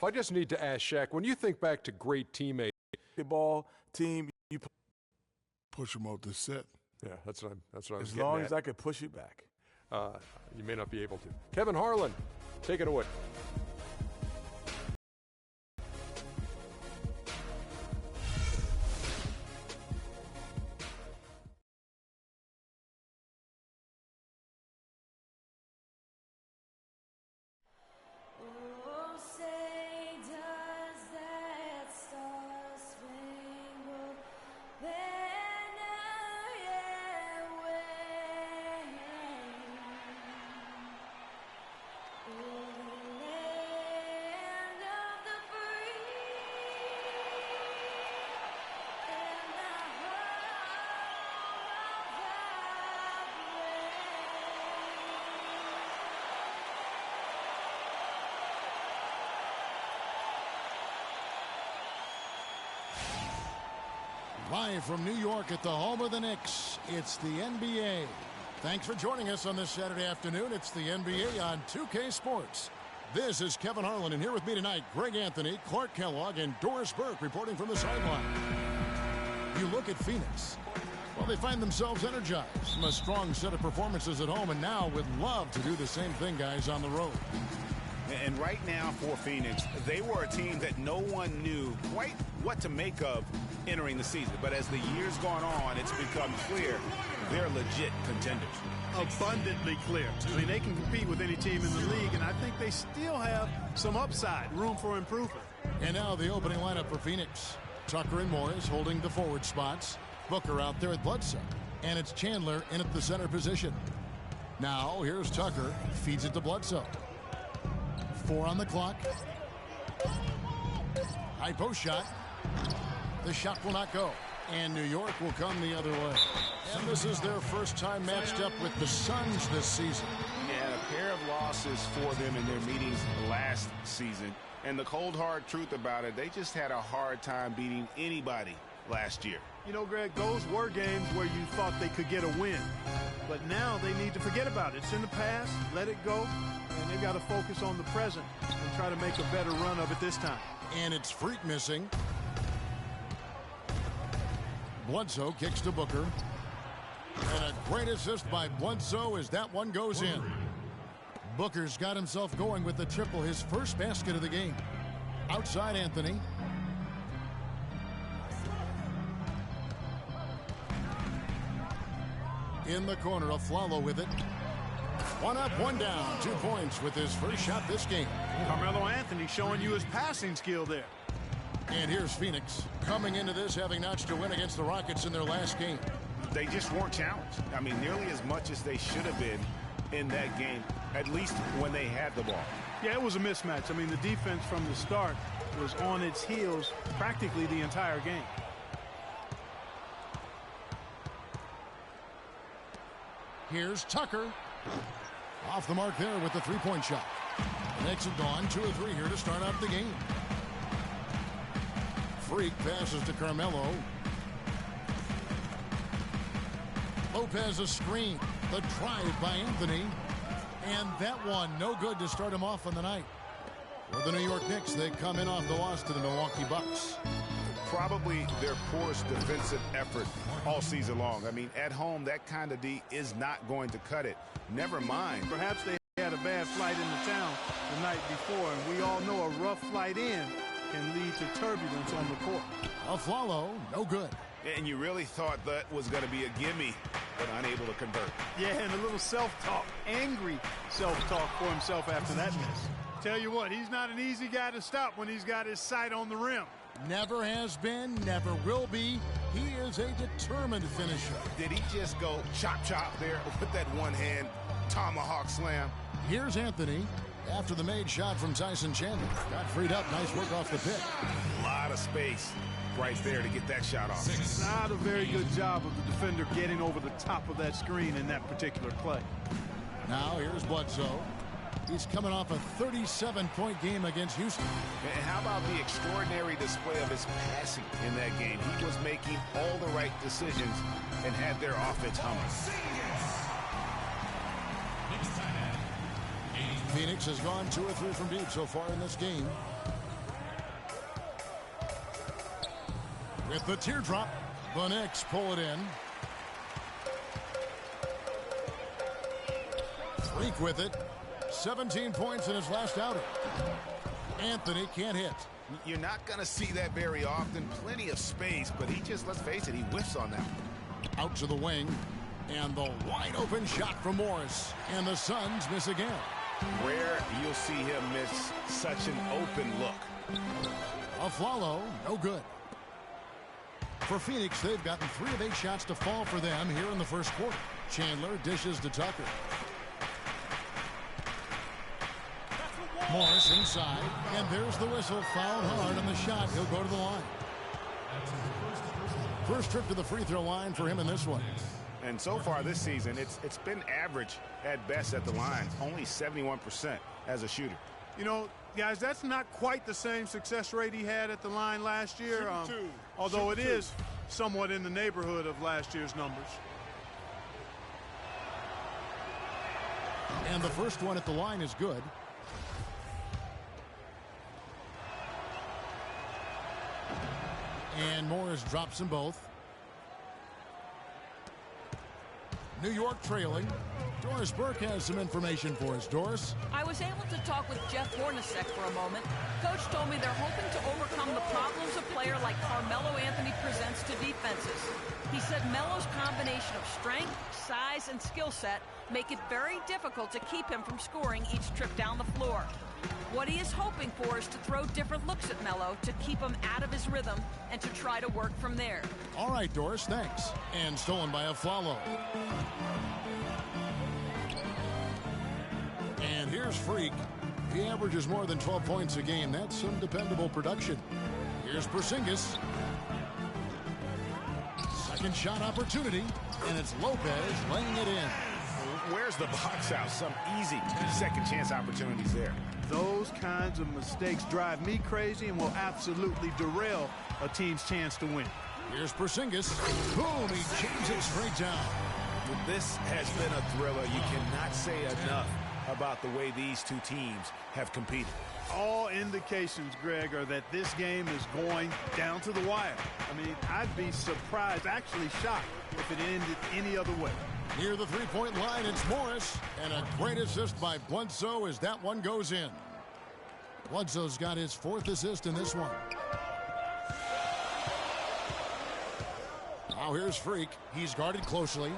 I just need to ask Shaq, when you think back to great teammates, ball team, you push them off the set. Yeah, that's what I was getting As long at. as I could push it back. You may not be able to. Kevin Harlan, take it away. Live from New York at the home of the Knicks, it's the NBA. Thanks for joining us on this Saturday afternoon. It's the NBA on 2K Sports. This is Kevin Harlan, and here with me tonight, Greg Anthony, Clark Kellogg, and Doris Burke reporting from the sideline. You look at Phoenix. Well, they find themselves energized from a strong set of performances at home, and now would love to do the same thing, guys, on the road. And right now for Phoenix, they were a team that no one knew quite what to make of entering the season. But as the year's gone on, it's become clear they're legit contenders. Abundantly clear. I mean, they can compete with any team in the league, and I think they still have some upside, room for improvement. And now the opening lineup for Phoenix. Tucker and Morris holding the forward spots. Booker out there at Bledsoe. And it's Chandler in at the center position. Now here's Tucker. Feeds it to Bledsoe. 4 on the clock. High post shot. The shot will not go. And New York will come the other way. And this is their first time matched up with the Suns this season. Yeah, a pair of losses for them in their meetings last season. And the cold, hard truth about it, they just had a hard time beating anybody last year. You know, Greg, those were games where you thought they could get a win. But now they need to forget about it. It's in the past. Let it go. And they've got to focus on the present and try to make a better run of it this time. And it's Freak missing. Bledsoe kicks to Booker. And a great assist by Bledsoe as that one goes in. Booker's got himself going with the triple, his first basket of the game. Outside Anthony. In the corner, Aflalo with it. 1 up, 1 down. 2 points with his first shot this game. Carmelo Anthony showing you his passing skill there. And here's Phoenix coming into this having notched a win against the Rockets in their last game. They just weren't challenged. I mean, nearly as much as they should have been in that game, at least when they had the ball. Yeah, it was a mismatch. I mean, the defense from the start was on its heels practically the entire game. Here's Tucker. Off the mark there with the three-point shot. The Knicks have gone 2 of 3 here to start out the game. Freak passes to Carmelo. Lopez a screen. The drive by Anthony. And that one no good to start him off on the night. For the New York Knicks, they come in off the loss to the Milwaukee Bucks. Probably their poorest defensive effort all season long. I mean, at home, that kind of D is not going to cut it. Never mind. Perhaps they had a bad flight into town the night before, and we all know a rough flight in can lead to turbulence on the court. Aflalo, no good. And you really thought that was going to be a gimme, but unable to convert. Yeah, and a little self-talk, angry self-talk for himself after that miss. Tell you what, he's not an easy guy to stop when he's got his sight on the rim. Never has been, never will be. He is a determined finisher. Did he just go chop there with that one-hand tomahawk slam? Here's Anthony after the made shot from Tyson Chandler. Got freed up. Nice work off the pick. A lot of space right there to get that shot off. Not a very good job of the defender getting over the top of that screen in that particular play. Now here's Bledsoe. He's coming off a 37-point game against Houston. And how about the extraordinary display of his passing in that game? He was making all the right decisions and had their offense humming. Phoenix has gone 2 of 3 from deep so far in this game. With the teardrop, the Knicks pull it in. Freak with it. 17 points in his last outing. Anthony can't hit. You're not going to see that very often. Plenty of space, but he just, let's face it, he whiffs on that. Out to the wing. And the wide open shot from Morris. And the Suns miss again. Rare you'll see him miss such an open look. Aflalo, no good. For Phoenix, they've gotten 3 of 8 shots to fall for them here in the first quarter. Chandler dishes to Tucker. Morris inside, and there's the whistle. Fouled hard on the shot. He'll go to the line. First trip to the free throw line for him in this one. And so far this season, it's been average at best at the line. Only 71% as a shooter. You know, guys, that's not quite the same success rate he had at the line last year. Although it is somewhat in the neighborhood of last year's numbers. And the first one at the line is good. And Morris drops them both. New York trailing. Doris Burke has some information for us. Doris? I was able to talk with Jeff Hornacek for a moment. Coach told me they're hoping to overcome the problems a player like Carmelo Anthony presents to defenses. He said Melo's combination of strength, size, and skill set make it very difficult to keep him from scoring each trip down the floor. What he is hoping for is to throw different looks at Melo to keep him out of his rhythm and to try to work from there. All right, Doris, thanks. And stolen by Aflalo. And here's Freak. He averages more than 12 points a game. That's some dependable production. Here's Porzingis. Second shot opportunity, and it's Lopez laying it in. Where's the box out? Some easy second chance opportunities there. Those kinds of mistakes drive me crazy and will absolutely derail a team's chance to win. Here's Porzingis. Boom, he jams it straight down. This has been a thriller. You cannot say enough about the way these two teams have competed. All indications, Greg, are that this game is going down to the wire. I mean, I'd be surprised, actually shocked, if it ended any other way. Near the three-point line, it's Morris. And a great assist by Bledsoe as that one goes in. Bledsoe's got his 4th assist in this one. Now here's Freak. He's guarded closely.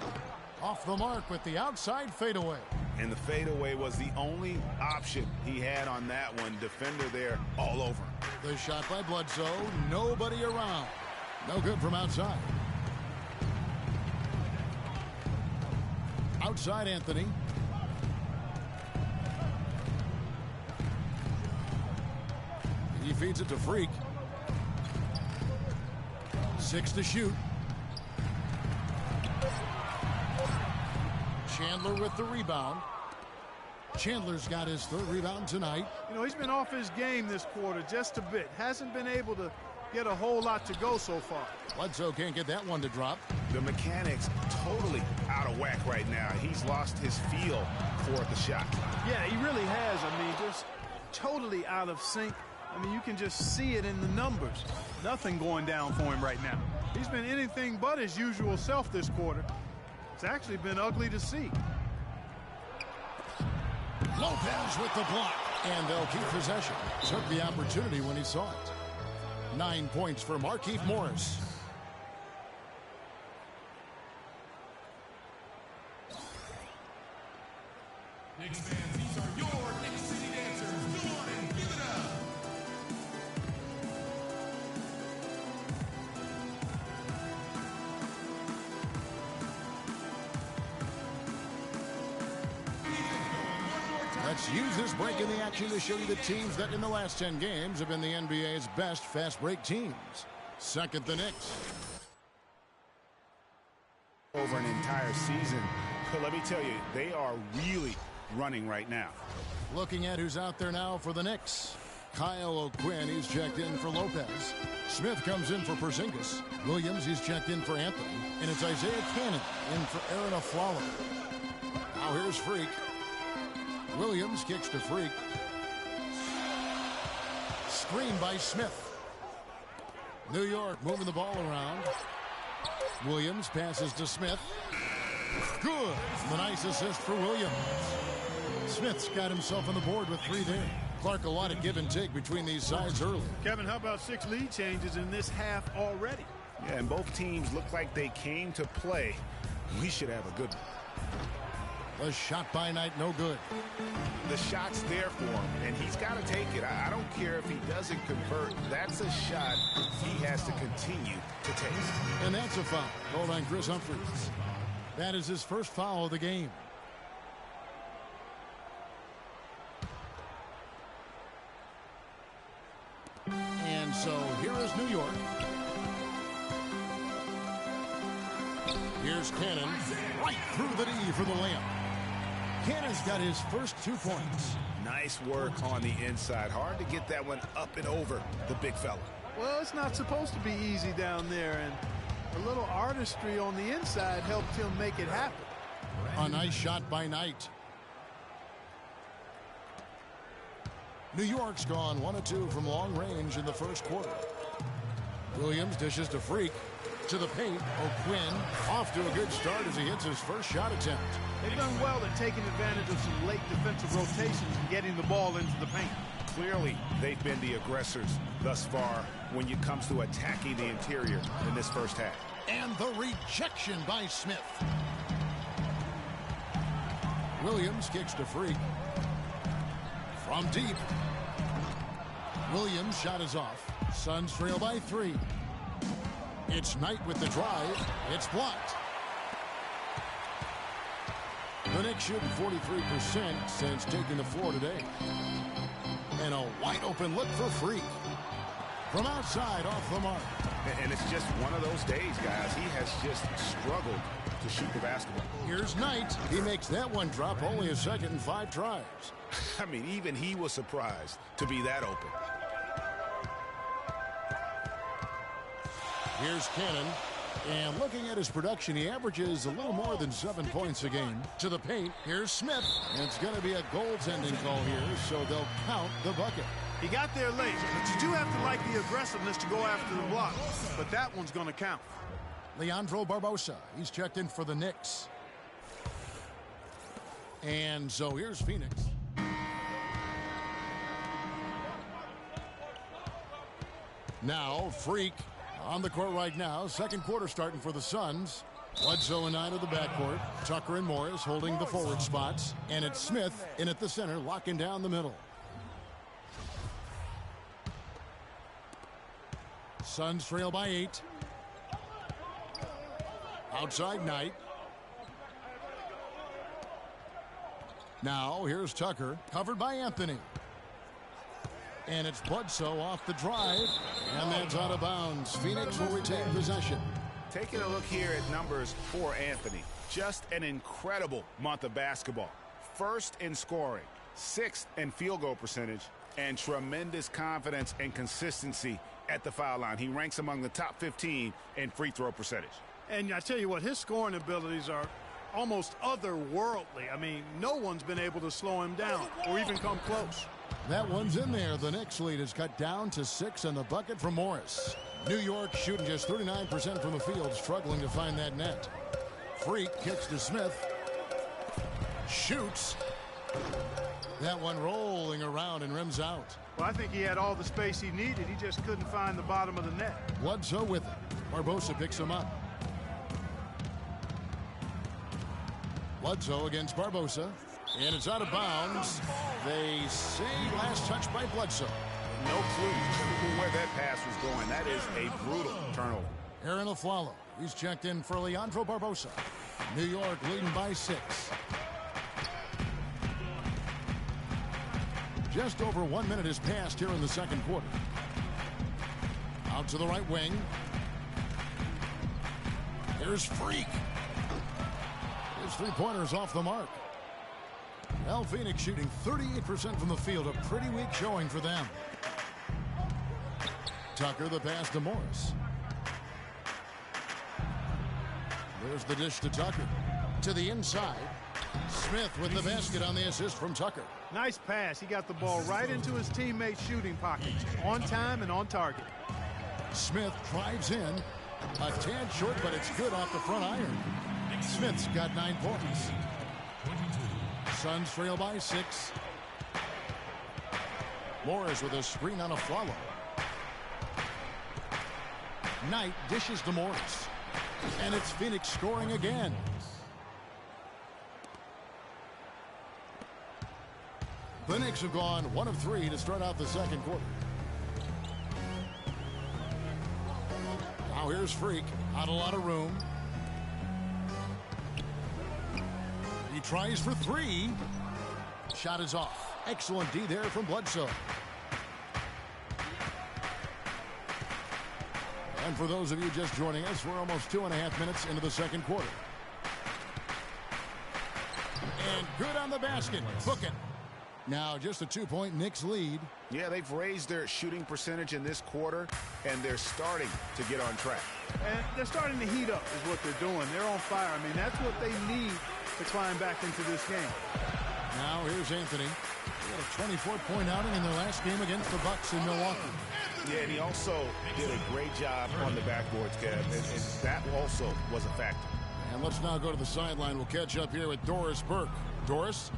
Off the mark with the outside fadeaway. And the fadeaway was the only option he had on that one. Defender there all over. The shot by Bledsoe. Nobody around. No good from outside. Outside Anthony. He feeds it to Freak. 6 to shoot. Chandler with the rebound. Chandler's got his 3rd rebound tonight. You know, he's been off his game this quarter just a bit. Hasn't been able to get a whole lot to go so far. Bledsoe can't get that one to drop. The mechanics totally out of whack right now. He's lost his feel for the shot. Yeah, he really has. I mean, just totally out of sync. I mean, you can just see it in the numbers. Nothing going down for him right now. He's been anything but his usual self this quarter. It's actually been ugly to see. Lopez with the block. And they'll keep possession. Took the opportunity when he saw it. 9 points for Markieff Morris. Knicks fans, these are your Knicks City dancers. Come on and give it up. Let's use this break in the action to show you the teams that in the last 10 games have been the NBA's best fast break teams. Second, the Knicks. Over an entire season. But let me tell you, they are really running right now. Looking at who's out there now for the Knicks. Kyle O'Quinn, he's checked in for Lopez. Smith comes in for Porzingis. Williams, he's checked in for Anthony. And it's Isaiah Cannon in for Aaron Aflalo. Now here's Freak. Williams kicks to Freak. Screen by Smith. New York moving the ball around. Williams passes to Smith. Good. The nice assist for Williams. Smith's got himself on the board with 3 there. Clark, a lot of give and take between these sides early. Kevin, how about 6 lead changes in this half already? Yeah, and both teams look like they came to play. We should have a good one. The shot by Knight, no good. The shot's there for him, and he's got to take it. I don't care if he doesn't convert. That's a shot he has to continue to take. And that's a foul. Called on Chris Humphries. That is his first foul of the game. And so here is New York. Here's Cannon right through the D for the layup. Cannon's got his first 2 points. Nice work on the inside. Hard to get that one up and over the big fella. Well, it's not supposed to be easy down there, and a little artistry on the inside helped him make it happen. A nice shot by Knight. New York's gone 1 of 2 from long range in the first quarter. Williams dishes to Freak. To the paint. O'Quinn off to a good start as he hits his first shot attempt. They've done well at taking advantage of some late defensive rotations and getting the ball into the paint. Clearly, they've been the aggressors thus far when it comes to attacking the interior in this first half. And the rejection by Smith. Williams kicks to Freak. From deep. Williams' shot is off. Suns trail by 3. It's Knight with the drive. It's blocked. The Knicks shooting 43% since taking the floor today. And a wide open look for Freak. From outside, off the mark. And it's just one of those days, guys. He has just struggled to shoot the basketball. Here's Knight. He makes that one drop only a second in 5 tries. I mean, even he was surprised to be that open. Here's Cannon. And looking at his production, he averages a little more than 7 points a game. To the paint, here's Smith. And it's going to be a goaltending call here, so they'll count the bucket. He got there late, but you do have to like the aggressiveness to go after the block. But that one's going to count. Leandro Barbosa, he's checked in for the Knicks. And so here's Phoenix. Now, Freak on the court right now. Second quarter starting for the Suns. Bledsoe and Knight of the backcourt. Tucker and Morris holding the forward spots. And it's Smith in at the center, locking down the middle. Suns trail by 8. Outside Knight. Now here's Tucker, covered by Anthony. And it's Bledsoe off the drive, and that's out of bounds. Phoenix will retain possession. Taking a look here at numbers for Anthony. Just an incredible month of basketball. First in scoring, 6th in field goal percentage, and tremendous confidence and consistency at the foul line. He ranks among the top 15 in free throw percentage. And I tell you what, his scoring abilities are almost otherworldly. I mean, no one's been able to slow him down or even come close. That one's in there. The Knicks lead is cut down to 6 and the bucket from Morris. New York shooting just 39% from the field, struggling to find that net. Freak kicks to Smith. Shoots. That one rolling around and rims out. Well, I think he had all the space he needed. He just couldn't find the bottom of the net. Bledsoe with it. Barbosa picks him up. Bledsoe against Barbosa. And it's out of bounds. They say last touch by Bledsoe. No clue where that pass was going. That is a brutal turnover. Aaron Aflalo. He's checked in for Leandro Barbosa. New York leading by 6. Just over 1 minute has passed here in the second quarter. Out to the right wing. Here's Freak. His three-pointer's off the mark. Well, Phoenix shooting 38% from the field. A pretty weak showing for them. Tucker, the pass to Morris. There's the dish to Tucker. To the inside. Smith with the basket on the assist from Tucker. Nice pass. He got the ball right into his teammate's shooting pockets. On time and on target. Smith drives in. A tad short, but it's good off the front iron. Smith's got 9 points. Suns trail by 6. Morris with a screen on a follow. Knight dishes to Morris. And it's Phoenix scoring again. The Knicks have gone 1 of 3 to start out the second quarter. Now here's Freak. Not a lot of room. He tries for 3. Shot is off. Excellent D there from Bledsoe. And for those of you just joining us, we're almost 2.5 minutes into the second quarter. And good on the basket. Book it. Now just a 2-point Knicks lead. Yeah, they've raised their shooting percentage in this quarter, and they're starting to get on track. And they're starting to heat up is what they're doing. They're on fire. I mean, that's what they need to climb back into this game. Now here's Anthony. He had a 24-point outing in their last game against the Bucks in Milwaukee. Yeah, and he also did a great job on the backboards, Kev. And that also was a factor. And let's now go to the sideline. We'll catch up here with Doris Burke. Doris?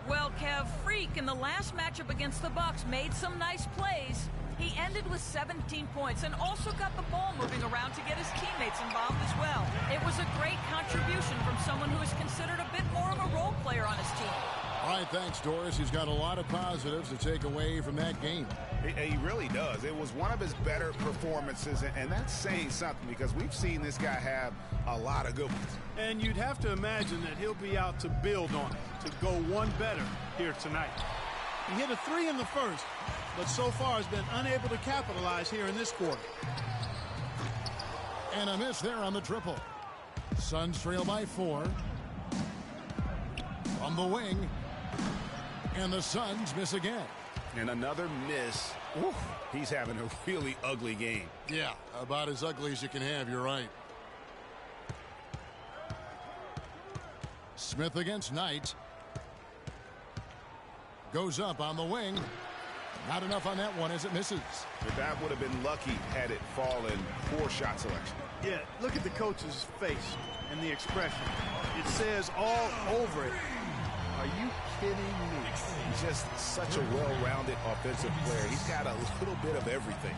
Well, Kev, Freak in the last matchup against the Bucks made some nice plays. He ended with 17 points and also got the ball moving around to get his teammates involved as well. It was a great contribution from someone who is considered a bit more of a role player on his team. All right, thanks, Doris. He's got a lot of positives to take away from that game. He really does. It was one of his better performances, and that's saying something because we've seen this guy have a lot of good ones. And you'd have to imagine that he'll be out to build on it, to go one better here tonight. He hit a 3 in the first, but so far has been unable to capitalize here in this quarter. And a miss there on the triple. Suns trail by 4. From the wing. And the Suns miss again. And another miss. Oof, he's having a really ugly game. Yeah, about as ugly as you can have, you're right. Smith against Knight. Goes up on the wing. Not enough on that one as it misses. But that would have been lucky had it fallen. Poor shot selection. Yeah, look at the coach's face and the expression. It says all over it. Are you kidding me? He's just such a well-rounded offensive player. He's got a little bit of everything.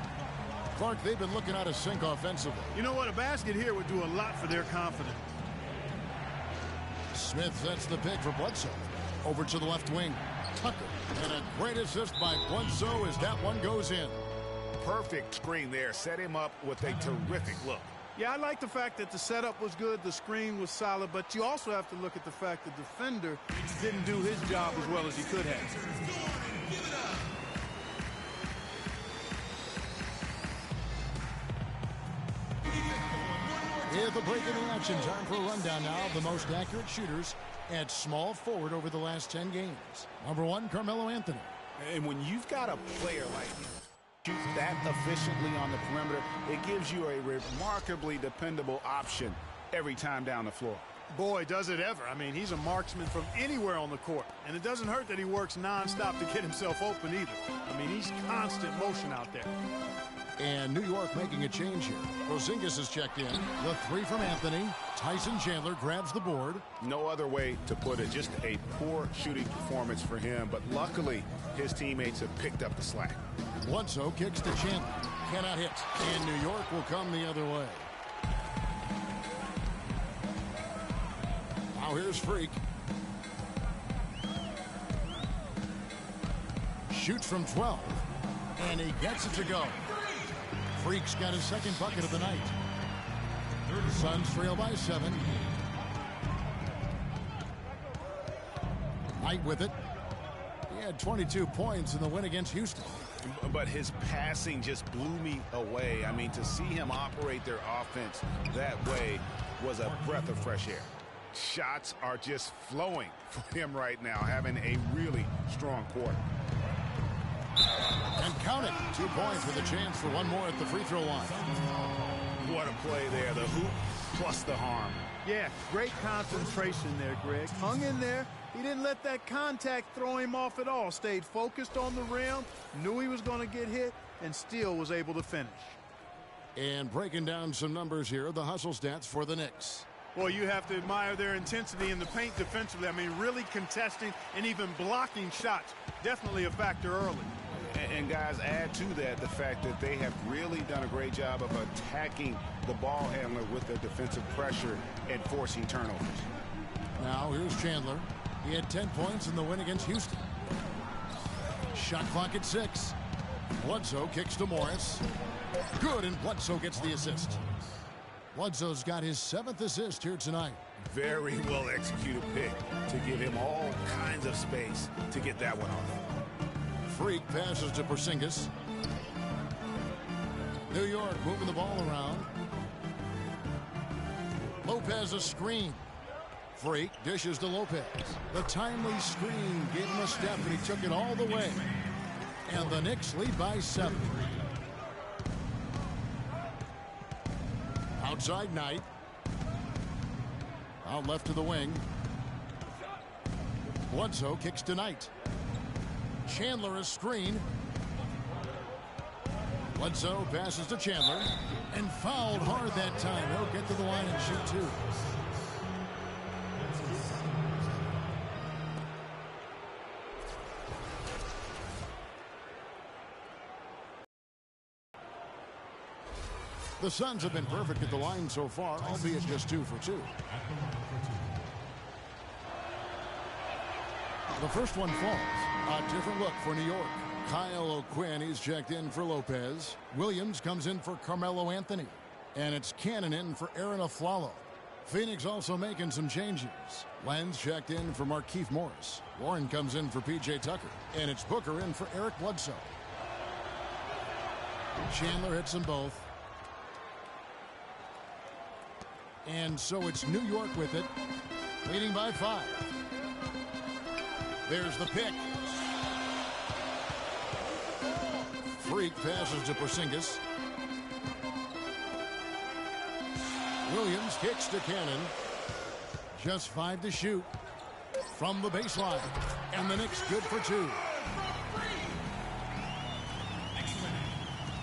Clark, they've been looking out of sync offensively. You know what? A basket here would do a lot for their confidence. Smith sets the pick for Bledsoe. Over to the left wing. Tucker. And a great assist by Bledsoe as that one goes in. Perfect screen there. Set him up with a terrific look. Yeah, I like the fact that the setup was good, the screen was solid, but you also have to look at the fact the defender didn't do his job as well as he could have. At the break in the action, time for a rundown now of the most accurate shooters at small forward over the last 10 games. Number 1, Carmelo Anthony. And when you've got a player like him, shoot that efficiently on the perimeter, it gives you a remarkably dependable option every time down the floor. Boy, does it ever. I mean, he's a marksman from anywhere on the court. And it doesn't hurt that he works nonstop to get himself open either. I mean, he's constant motion out there. And New York making a change here. Porzingis has checked in. The 3 from Anthony. Tyson Chandler grabs the board. No other way to put it. Just a poor shooting performance for him. But luckily, his teammates have picked up the slack. Bledsoe kicks to Chandler. Cannot hit. And New York will come the other way. Now here's Freak. Shoots from 12. And he gets it to go. Freak's got his second bucket of the night. Suns trail by 7. Knight with it. He had 22 points in the win against Houston. But his passing just blew me away. I mean, to see him operate their offense that way was a breath of fresh air. Shots are just flowing for him right now, having a really strong quarter. And count it. 2 points with a chance for one more at the free throw line. What a play there. The hoop plus the harm. Yeah, great concentration there, Greg. Hung in there. He didn't let that contact throw him off at all. Stayed focused on the rim, knew he was going to get hit, and still was able to finish. And breaking down some numbers here, the hustle stats for the Knicks. Well, you have to admire their intensity in the paint defensively. I mean, really contesting and even blocking shots. Definitely a factor early. And guys, add to that the fact that they have really done a great job of attacking the ball handler with their defensive pressure and forcing turnovers. Now here's Chandler. He had 10 points in the win against Houston. Shot clock at 6. Bledsoe kicks to Morris. Good, and Bledsoe gets the assist. Bledsoe's got his 7th assist here tonight. Very well executed pick to give him all kinds of space to get that one off. Freak passes to Porzingis. New York moving the ball around. Lopez a screen. Freak dishes to Lopez. The timely screen gave him a step, and he took it all the way. And the Knicks lead by 7. Outside Knight. Out left to the wing. Bledsoe kicks to Knight. Chandler a screen. Bledsoe passes to Chandler. And fouled hard that time. He'll get to the line and shoot 2. The Suns have been perfect at the line so far, albeit just 2 for 2. The first one falls. A different look for New York. Kyle O'Quinn, he's checked in for Lopez. Williams comes in for Carmelo Anthony. And it's Cannon in for Aaron Aflalo. Phoenix also making some changes. Lenz checked in for Markieff Morris. Warren comes in for P.J. Tucker. And it's Booker in for Eric Bledsoe. Chandler hits them both. And so it's New York with it, leading by 5. There's the pick. Freak passes to Porzingis. Williams kicks to Cannon. Just 5 to shoot from the baseline. And the Knicks good for 2.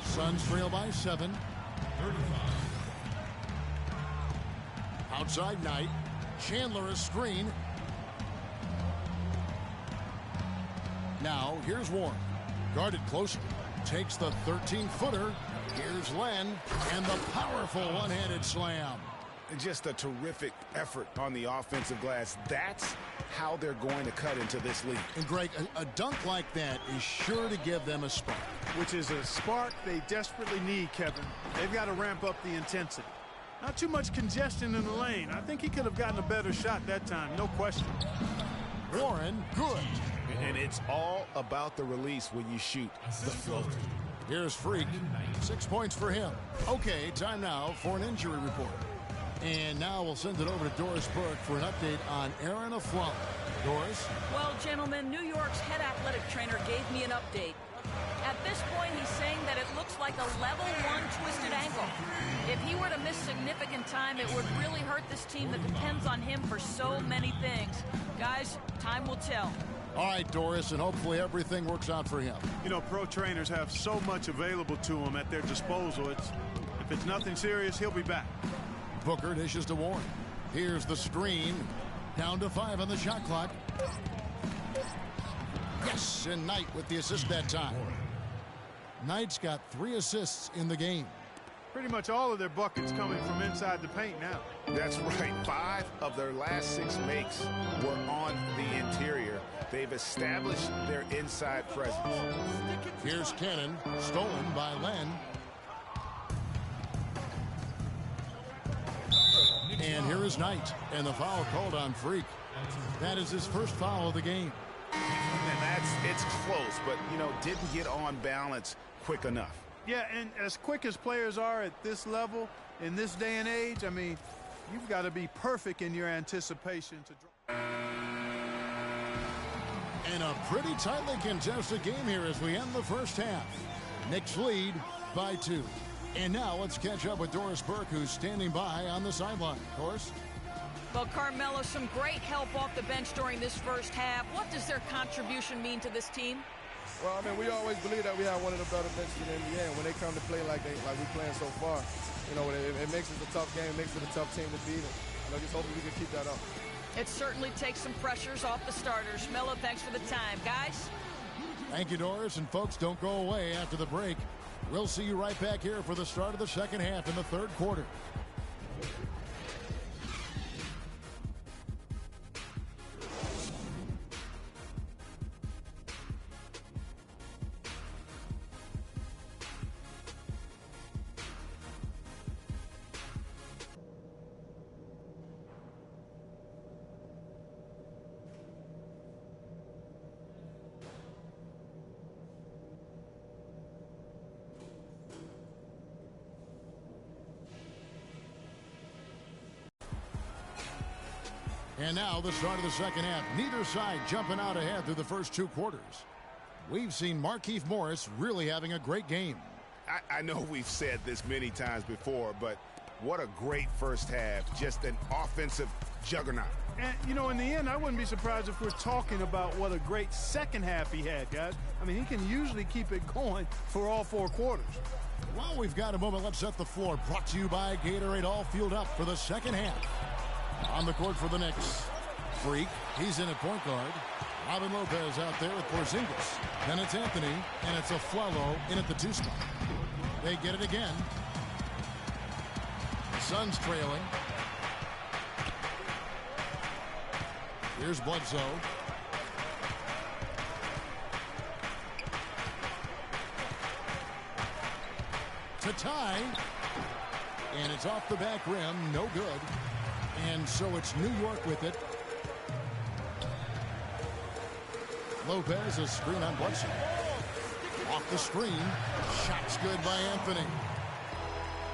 Suns trail by 7. 35. Outside Knight. Chandler a screen. Now here's Warren. Guarded closely. Takes the 13-footer. Here's Len. And the powerful one-handed slam. Just a terrific effort on the offensive glass. That's how they're going to cut into this league. And Greg, a dunk like that is sure to give them a spark. Which is a spark they desperately need, Kevin. They've got to ramp up the intensity. Not too much congestion in the lane. I think he could have gotten a better shot that time, no question. Warren, good. And it's all about the release when you shoot the floater. Here's Freak. 6 points for him. Okay, time now for an injury report. And now we'll send it over to Doris Burke for an update on Aaron Aflalo. Doris? Well, gentlemen, New York's head athletic trainer gave me an update. At this point, he's saying that it looks like a level 1 twisted ankle. If he were to miss significant time, it would really hurt this team that depends on him for so many things. Guys, time will tell. All right, Doris, and hopefully everything works out for him. You know, pro trainers have so much available to them at their disposal. If it's nothing serious, he'll be back. Booker dishes to Warren. Here's the screen. Down to 5 on the shot clock. Yes, and Knight with the assist that time. Knight's got 3 assists in the game. Pretty much all of their buckets coming from inside the paint now. That's right. 5 of their last 6 makes were on the interior. They've established their inside presence. Here's Cannon, stolen by Len. And here is Knight, and the foul called on Freak. That is his first foul of the game. And it's close, but, you know, didn't get on balance quick enough. Yeah, and as quick as players are at this level, in this day and age, I mean, you've got to be perfect in your anticipation to draw. And a pretty tightly contested game here as we end the first half. Knicks lead by 2. And now let's catch up with Doris Burke, who's standing by on the sideline. Doris? Well, Carmelo, some great help off the bench during this first half. What does their contribution mean to this team? Well, I mean, we always believe that we have one of the better benches in the NBA. And when they come to play like we're playing so far, you know, it makes it a tough game, it makes it a tough team to beat. You know, just hoping we can keep that up. It certainly takes some pressures off the starters. Melo, thanks for the time. Guys? Thank you, Doris. And folks, don't go away after the break. We'll see you right back here for the start of the second half in the third quarter. And now the start of the second half. Neither side jumping out ahead through the first two quarters. We've seen Markieff Morris really having a great game. I know we've said this many times before, but what a great first half. Just an offensive juggernaut. And, you know, in the end, I wouldn't be surprised if we're talking about what a great second half he had, guys. I mean, he can usually keep it going for all four quarters. Well, we've got a moment. Let's set the floor. Brought to you by Gatorade. All fueled up for the second half. On the court for the Knicks. Freak, he's in at point guard. Robin Lopez out there with Porzingis. Then it's Anthony, and it's a Flello in at the 2 spot. They get it again. Suns trailing. Here's Bledsoe. To tie. And it's off the back rim. No good. And so it's New York with it. Lopez, a screen on Bledsoe. Off the screen. Shot's good by Anthony.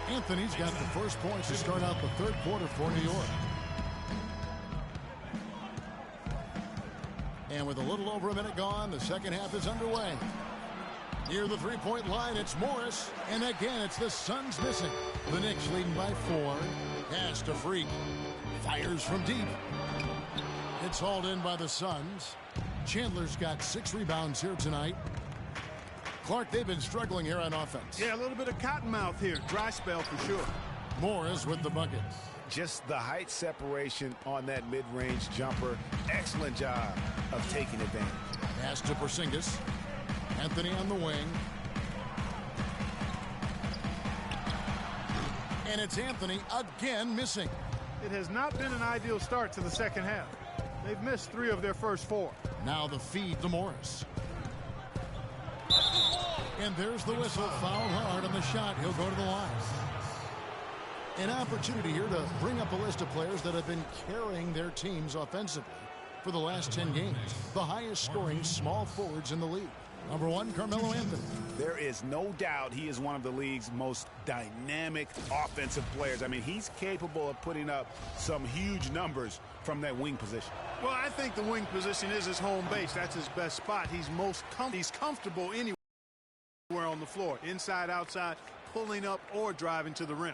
Anthony's got the first points to start out the third quarter for New York. And with a little over a minute gone, the second half is underway. Near the three-point line, it's Morris. And again, it's the Suns missing. The Knicks leading by 4. Pass to Freak. Fires from deep. It's hauled in by the Suns. Chandler's got 6 rebounds here tonight. Clark, they've been struggling here on offense. Yeah, a little bit of cottonmouth here. Dry spell for sure. Morris with the bucket. Just the height separation on that mid-range jumper. Excellent job of taking advantage. Pass to Porzingis. Anthony on the wing. And it's Anthony again missing. It has not been an ideal start to the second half. They've missed 3 of their first 4. Now the feed to Morris. And there's the whistle. Foul hard on the shot. He'll go to the line. An opportunity here to bring up a list of players that have been carrying their teams offensively for the last 10 games. The highest scoring small forwards in the league. Number 1, Carmelo Anthony. There is no doubt he is one of the league's most dynamic offensive players. I mean, he's capable of putting up some huge numbers from that wing position. Well, I think the wing position is his home base. That's his best spot. He's comfortable anywhere on the floor, inside, outside, pulling up or driving to the rim.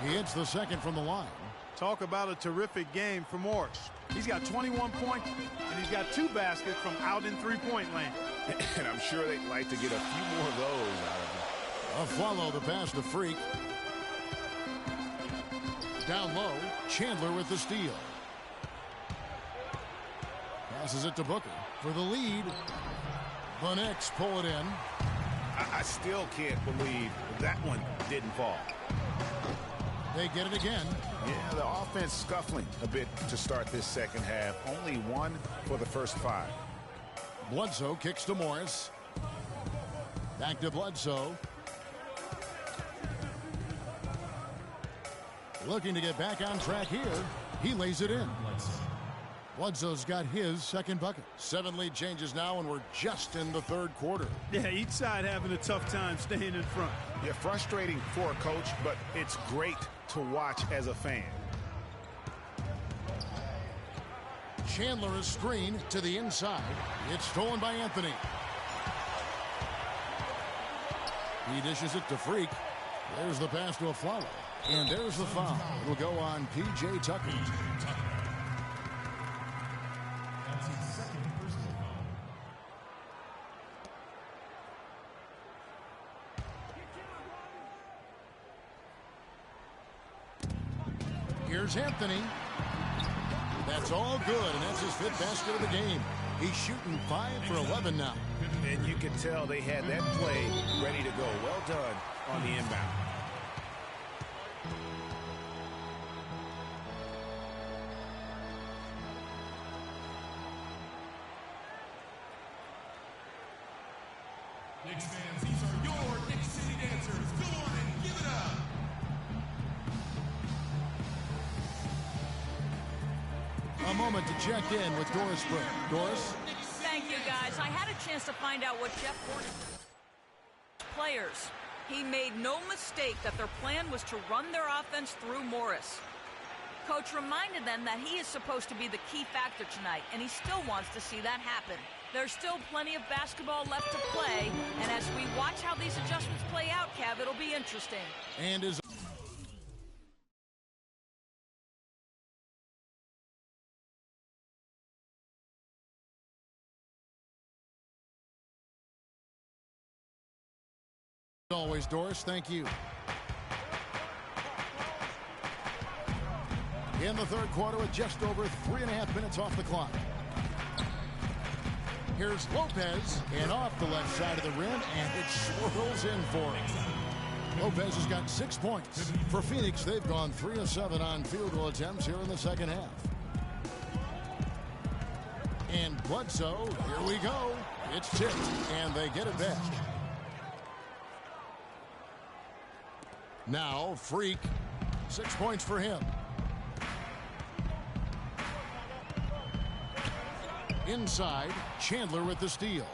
He hits the second from the line. Talk about a terrific game for Morris. He's got 21 points, and he's got 2 baskets from out in three-point land. And I'm sure they'd like to get a few more of those out of him. A follow the pass to Freak. Down low, Chandler with the steal. Passes it to Booker for the lead. The Knicks pull it in. I still can't believe that one didn't fall. They get it again. Yeah, the offense scuffling a bit to start this second half. Only 1 for the first 5. Bledsoe kicks to Morris. Back to Bledsoe. Looking to get back on track here. He lays it in. Bledsoe's got his second bucket. 7 lead changes now, and we're just in the third quarter. Yeah, each side having a tough time staying in front. Yeah, frustrating for a coach, but it's great to watch as a fan. Chandler is screened to the inside. It's stolen by Anthony. He dishes it to Freak. There's the pass to a Flello. And there's the foul. It'll go on P.J. Tucker. That's his second personal foul. Here's Anthony. That's all good, and that's his 5th basket of the game. He's shooting 5 for 11 now. And you can tell they had that play ready to go. Well done on the inbound. Knicks fans, these are your Knicks City dancers. Go on and give it up. A moment to check in with Doris Burke. Doris? Thank you, guys. I had a chance to find out what Jeff Hornacek's players. He made no mistake that their plan was to run their offense through Morris. Coach reminded them that he is supposed to be the key factor tonight, and he still wants to see that happen. There's still plenty of basketball left to play, and as we watch how these adjustments play out, Kev, it'll be interesting. And is always, Doris, thank you. In the 3rd quarter with just over 3.5 minutes off the clock. Here's Lopez, and off the left side of the rim, and it swirls in for him. Lopez has got 6 points. For Phoenix, they've gone 3 of 7 on field goal attempts here in the second half. And Bledsoe, here we go. It's tipped, and they get it back. Now, Freak, 6 points for him. Inside, Chandler with the steal.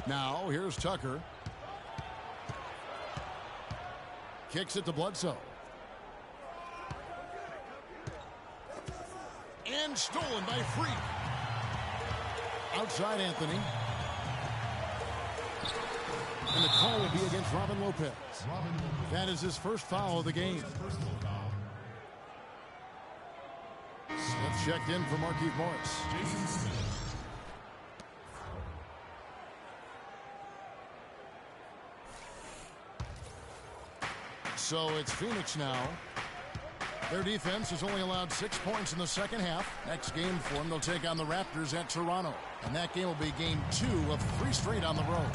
Now, here's Tucker. Kicks it to Bledsoe. And stolen by Freak. Outside Anthony. And the call will be against Robin Lopez. That is his first foul of the game. Smith checked in for Markieff Morris. So it's Phoenix now. Their defense has only allowed 6 points in the second half. Next game for them, they'll take on the Raptors at Toronto. And that game will be game 2 of 3 straight on the road.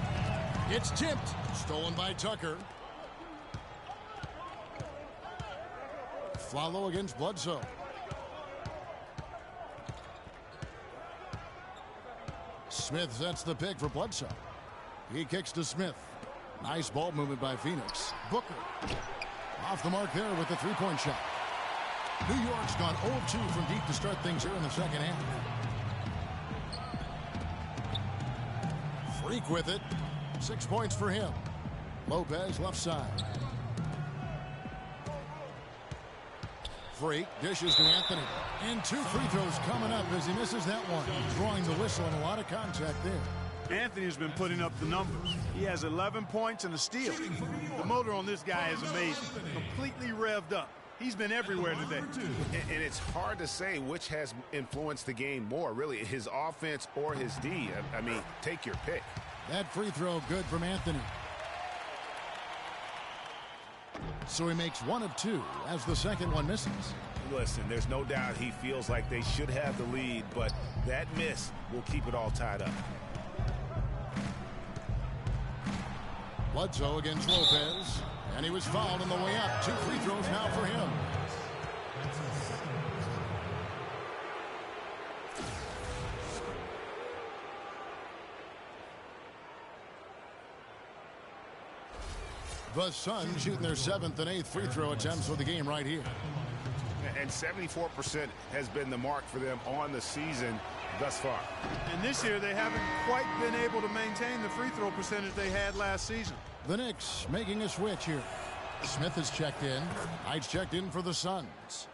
It's tipped. Stolen by Tucker. Flalo against Bledsoe. Smith sets the pick for Bledsoe. He kicks to Smith. Nice ball movement by Phoenix. Booker. Off the mark there with the 3-point shot. New York's gone 0-2 from deep to start things here in the second half. Freak with it. 6 points for him. Lopez left side. Freak dishes to Anthony. And 2 free throws coming up as he misses that one. Drawing the whistle and a lot of contact there. Anthony's been putting up the numbers. He has 11 points and a steal. The motor on this guy is amazing. Completely revved up. He's been everywhere today. And it's hard to say which has influenced the game more, really, his offense or his D. I mean, take your pick. That free throw good from Anthony. So he makes 1 of 2 as the second one misses. Listen, there's no doubt he feels like they should have the lead, but that miss will keep it all tied up. Bledsoe against Lopez. And he was fouled on the way up. 2 free throws now for him. The Suns shooting their 7th and 8th free throw attempts for the game right here. And 74% has been the mark for them on the season thus far. And this year they haven't quite been able to maintain the free throw percentage they had last season. The Knicks making a switch here. Smith has checked in. Knight's checked in for the Suns.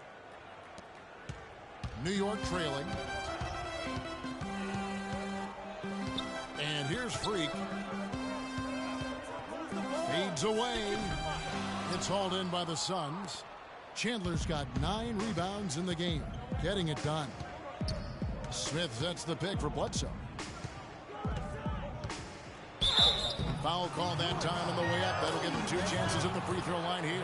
New York trailing. And here's Freak. Fades away. It's hauled in by the Suns. Chandler's got 9 rebounds in the game, getting it done. Smith sets the pick for Bledsoe. Foul call that time on the way up. That'll give him 2 chances at the free throw line here.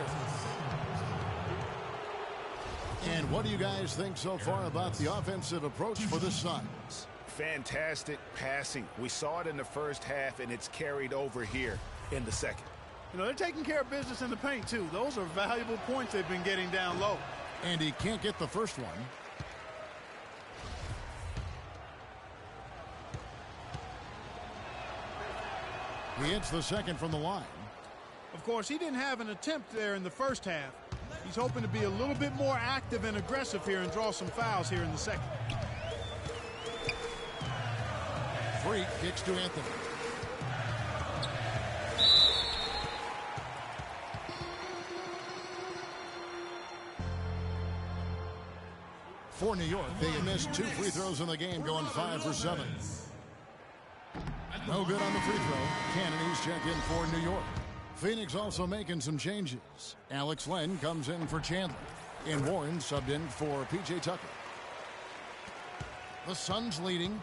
And what do you guys think so far about the offensive approach for the Suns? Fantastic passing. We saw it in the first half, and it's carried over here in the second. You know, they're taking care of business in the paint, too. Those are valuable points they've been getting down low. And he can't get the first one. He hits the second from the line. Of course, he didn't have an attempt there in the first half. He's hoping to be a little bit more active and aggressive here and draw some fouls here in the second. Freak kicks to Anthony. For New York, they have missed 2 free throws in the game, going 5 for 7. No good on the free throw. Cannony's check in for New York. Phoenix also making some changes. Alex Len comes in for Chandler. And Warren subbed in for P.J. Tucker. The Suns leading.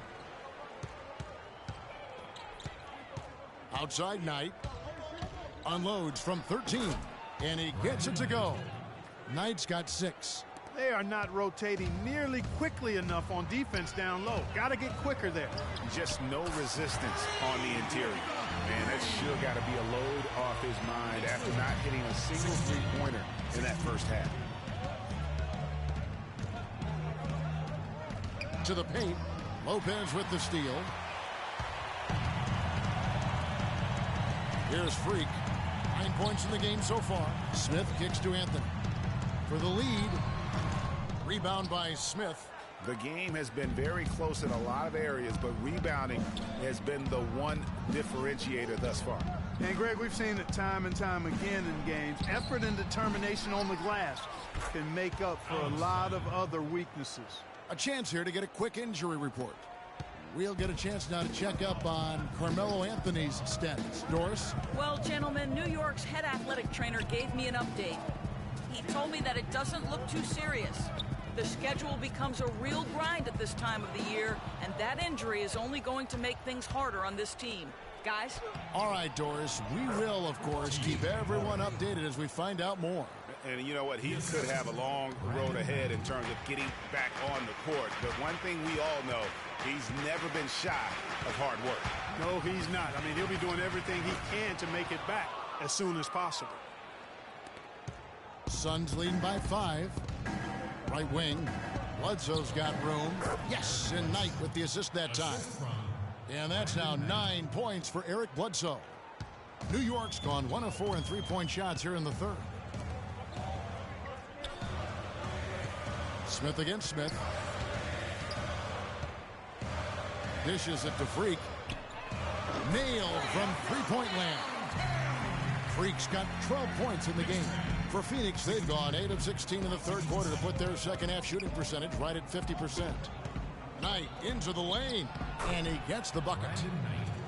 Outside Knight. Unloads from 13. And he gets it to go. Knight's got 6. They are not rotating nearly quickly enough on defense down low. Got to get quicker there. Just no resistance on the interior. Man, that sure got to be a load off his mind after not hitting a single three-pointer in that first half. To the paint. Lopez with the steal. Here's Freak. 9 points in the game so far. Smith kicks to Anthony. For the lead. Rebound by Smith. The game has been very close in a lot of areas, but rebounding has been the one differentiator thus far. And, Greg, we've seen it time and time again in games. Effort and determination on the glass can make up for a lot of other weaknesses. A chance here to get a quick injury report. We'll get a chance now to check up on Carmelo Anthony's status. Doris? Well, gentlemen, New York's head athletic trainer gave me an update. He told me that it doesn't look too serious. The schedule becomes a real grind at this time of the year, and that injury is only going to make things harder on this team. Guys? All right, Doris. We will, of course, keep everyone updated as we find out more. And you know what? He could have a long road ahead in terms of getting back on the court. But one thing we all know, he's never been shy of hard work. No, he's not. I mean, he'll be doing everything he can to make it back as soon as possible. Suns leading by 5. Right wing. Bledsoe's got room. Yes, and Knight with the assist that time. And that's now 9 points for Eric Bledsoe. New York's gone 1 of 4 in three-point shots here in the third. Smith against Smith. Dishes it to Freak. Nailed from three-point land. Freak's got 12 points in the game. For Phoenix, they've gone 8 of 16 in the third quarter to put their second half shooting percentage right at 50%. Knight into the lane, and he gets the bucket.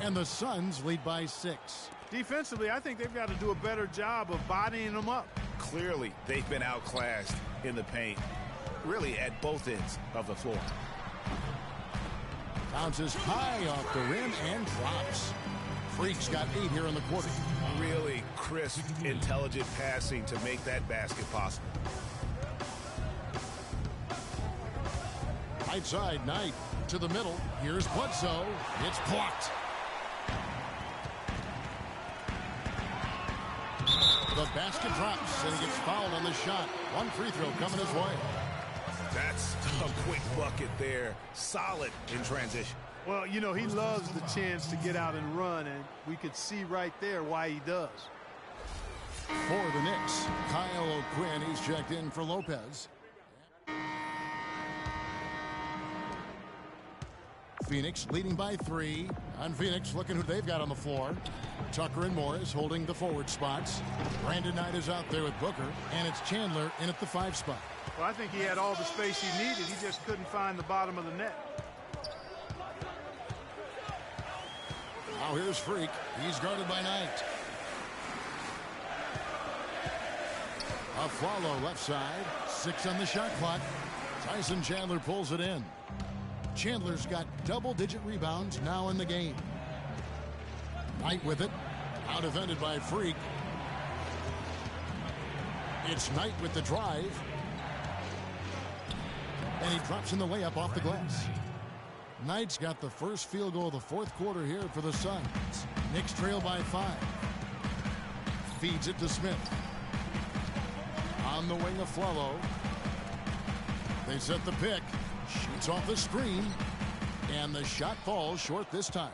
And the Suns lead by 6. Defensively, I think they've got to do a better job of bodying them up. Clearly, they've been outclassed in the paint, really at both ends of the floor. Bounces high off the rim and drops. Freak's got 8 here in the quarter. Really crisp, intelligent passing to make that basket possible. Right side, Knight to the middle. Here's Bledsoe. It's blocked. The basket drops, and he gets fouled on the shot. One free throw coming his way. That's a quick bucket there. Solid in transition. Well, you know, he loves the chance to get out and run, and we could see right there why he does. For the Knicks, Kyle O'Quinn, he's checked in for Lopez. Phoenix leading by 3. On Phoenix, looking who they've got on the floor. Tucker and Morris holding the forward spots. Brandon Knight is out there with Booker, and it's Chandler in at the 5 spot. Well, I think he had all the space he needed. He just couldn't find the bottom of the net. Now here's Freak. He's guarded by Knight. A follow left side. 6 on the shot clock. Tyson Chandler pulls it in. Chandler's got double-digit rebounds now in the game. Knight with it. Out defended by Freak. It's Knight with the drive. And he drops in the layup off the glass. Knight's got the first field goal of the fourth quarter here for the Suns. Knicks trail by 5. Feeds it to Smith. On the wing of Flello. They set the pick. Shoots off the screen. And the shot falls short this time.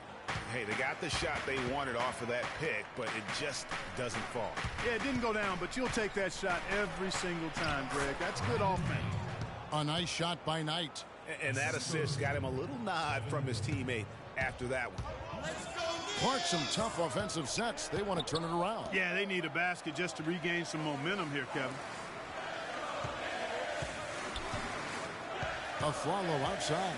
Hey, they got the shot they wanted off of that pick, but it just doesn't fall. Yeah, it didn't go down, but you'll take that shot every single time, Greg. That's good offense. A nice shot by Knight. And that assist got him a little nod from his teammate after that one. Clark, some tough offensive sets. They want to turn it around. Yeah, they need a basket just to regain some momentum here, Kevin. A follow outside.